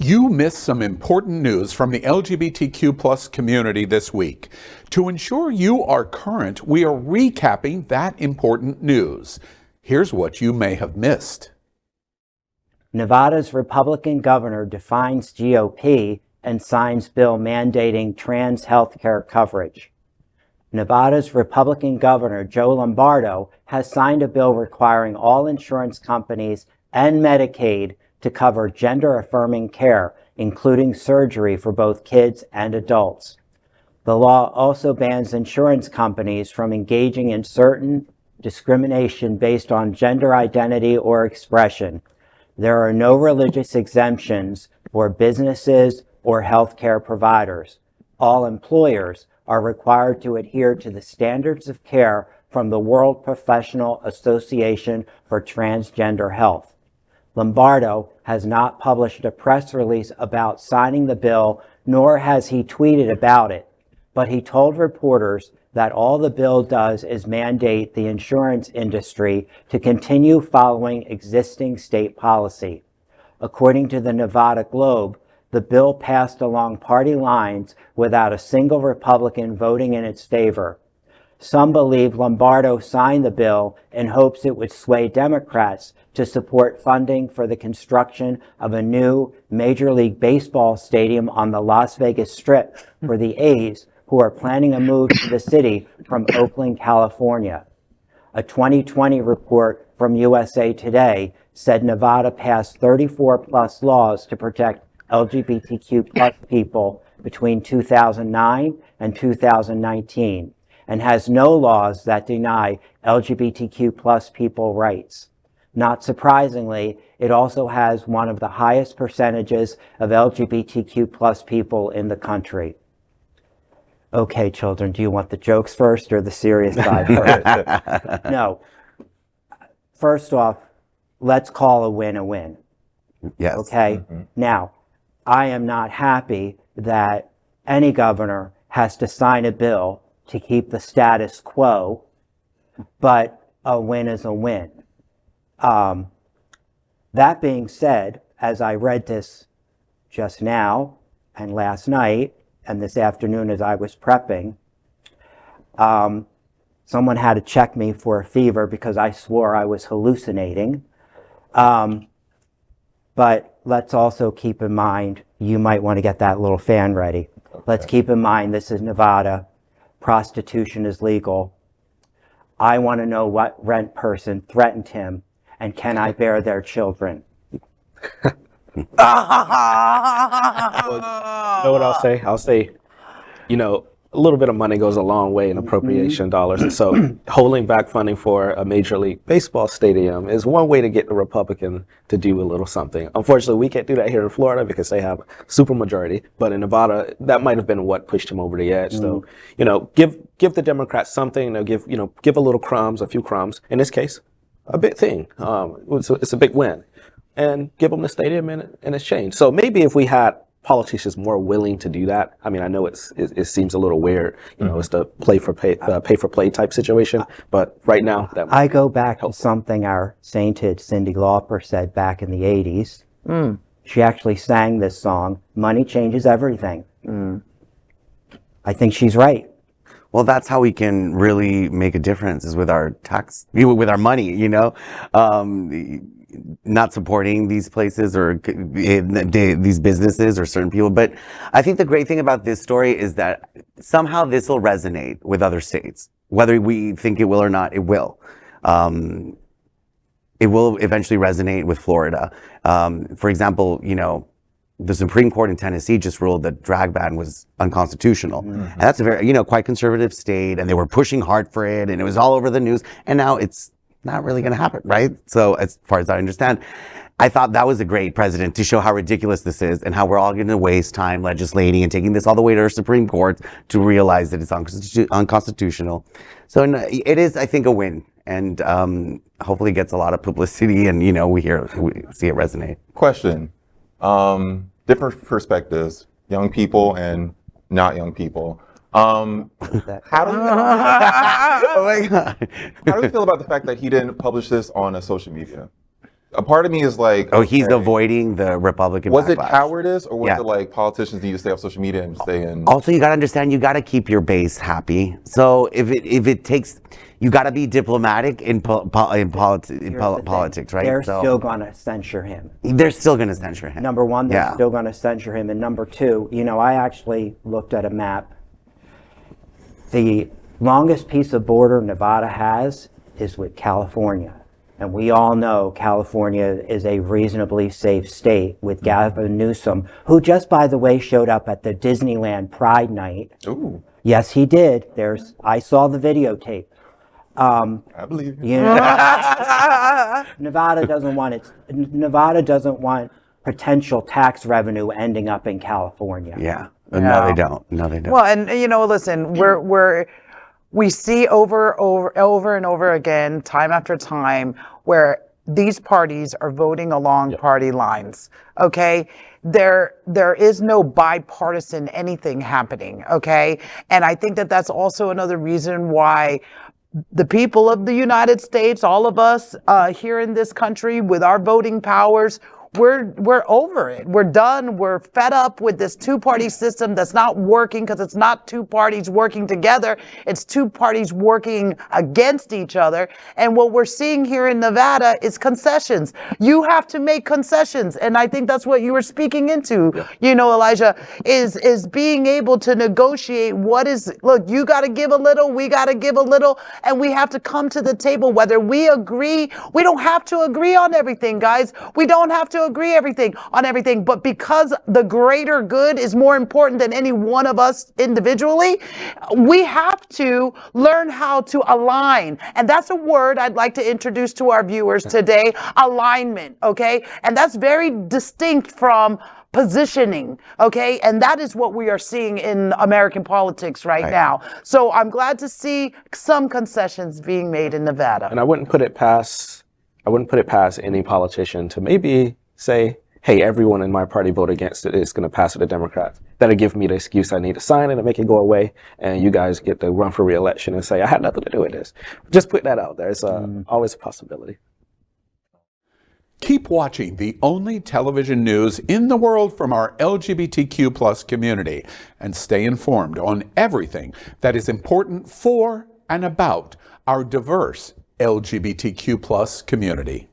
You missed some important news from the LGBTQ plus community this week. To ensure you are current, we are recapping that important news. Here's what you may have missed. Nevada's Republican governor defines GOP and signs bill mandating trans health care coverage. Nevada's Republican governor, Joe Lombardo, has signed a bill requiring all insurance companies and Medicaid to cover gender-affirming care, including surgery for both kids and adults. The law also bans insurance companies from engaging in certain discrimination based on gender identity or expression. There are no religious exemptions for businesses or healthcare providers. All employers are required to adhere to the standards of care from the World Professional Association for Transgender Health. Lombardo has not published a press release about signing the bill, nor has he tweeted about it, but he told reporters that all the bill does is mandate the insurance industry to continue following existing state policy. According to the Nevada Globe, the bill passed along party lines without a single Republican voting in its favor. Some believe Lombardo signed the bill in hopes it would sway Democrats to support funding for the construction of a new Major League Baseball stadium on the Las Vegas Strip for the A's, who are planning a move to the city from Oakland, California. A 2020 report from USA Today said Nevada passed 34 plus laws to protect LGBTQ plus people between 2009 and 2019. And has no laws that deny LGBTQ plus people rights. Not surprisingly, it also has one of the highest percentages of LGBTQ plus people in the country. Okay, children, do you want the jokes first or the serious side first? No. First off, let's call a win a win. Yes. Okay? Mm-hmm. Now, I am not happy that any governor has to sign a bill to keep the status quo, but a win is a win. That being said, as I read this just now and last night and this afternoon as I was prepping, someone had to check me for a fever because I swore I was hallucinating. But let's also keep in mind, you might want to get that little fan ready. Okay. Let's keep in mind this is Nevada. Prostitution is legal. I want to know what rent person threatened him, and can I bear their children? Well, you know what I'll say? I'll say, a little bit of money goes a long way in appropriation dollars. And so holding back funding for a Major League Baseball stadium is one way to get the Republican to do a little something. Unfortunately, we can't do that here in Florida because they have super majority. But in Nevada, that might have been what pushed him over the edge. So, give the Democrats something, give a little crumbs, a few crumbs. In this case, a big thing. It's a big win. And give them the stadium in exchange. So maybe if we had politicians more willing to do that. I mean, I know it seems a little weird, it's the pay for play type situation, but right now that I go back to something our sainted Cyndi Lauper said back in the 80s. She actually sang this song, "Money Changes Everything." I think she's right. Well, that's how we can really make a difference is with our tax, with our money, not supporting these places or these businesses or certain people. But I think the great thing about this story is that somehow this will resonate with other states. Whether we think it will or not, it will. It will eventually resonate with Florida. For example, the Supreme Court in Tennessee just ruled that drag ban was unconstitutional. And that's a very, quite conservative state, and they were pushing hard for it, and it was all over the news. And now it's not really going to happen, right? So as far as I understand, I thought that was a great precedent to show how ridiculous this is and how we're all going to waste time legislating and taking this all the way to our Supreme Court to realize that it's unconstitutional. So it is, I think, a win, and hopefully gets a lot of publicity, and we see it resonate. Question. Different perspectives, young people and not young people. How do you oh my God. How do you feel about the fact that he didn't publish this on a social media? a part of me is like, Oh, he's okay, avoiding the Republican was it backlash. cowardice, or was Yeah. it like politicians need to stay off social media and stay in? Also, you got to understand, you got to keep your base happy. So if it takes, you got to be diplomatic in politics, right? They're So still going to censure him. they're still going to censure him. Number one, they're Yeah. still going to censure him. And number two, I actually looked at a map. The longest piece of border Nevada has is with California. And we all know California is a reasonably safe state with Gavin Newsom, who just, by the way, showed up at the Disneyland Pride Night. Ooh, Yes, he did. I saw the videotape. I believe you. You know, Nevada doesn't want potential tax revenue ending up in California. Yeah. No, they don't. No, they don't. Well, and listen, we see over and over again, time after time, where these parties are voting along party lines. Okay, there is no bipartisan anything happening. Okay, and I think that that's also another reason why the people of the United States, all of us here in this country with our voting powers, we're over it. We're done. We're fed up with this two-party system that's not working, because it's not two parties working together. It's two parties working against each other. And what we're seeing here in Nevada is concessions. You have to make concessions. And I think that's what you were speaking into, Elijah, is being able to negotiate look, you got to give a little, we got to give a little, and we have to come to the table, whether we agree. We don't have to agree on everything, guys. We don't have to agree on everything, but because the greater good is more important than any one of us individually, we have to learn how to align. And that's a word I'd like to introduce to our viewers today, alignment, okay? And that's very distinct from positioning, okay? And that is what we are seeing in American politics right now. So I'm glad to see some concessions being made in Nevada. And I wouldn't put it past any politician to maybe say, hey, everyone in my party vote against it, it's going to pass to the Democrats. That'll give me the excuse I need to sign it and make it go away, and you guys get to run for re-election and say, I had nothing to do with this. Just put that out there. It's always a possibility. Keep watching the only television news in the world from our LGBTQ plus community, and stay informed on everything that is important for and about our diverse LGBTQ plus community.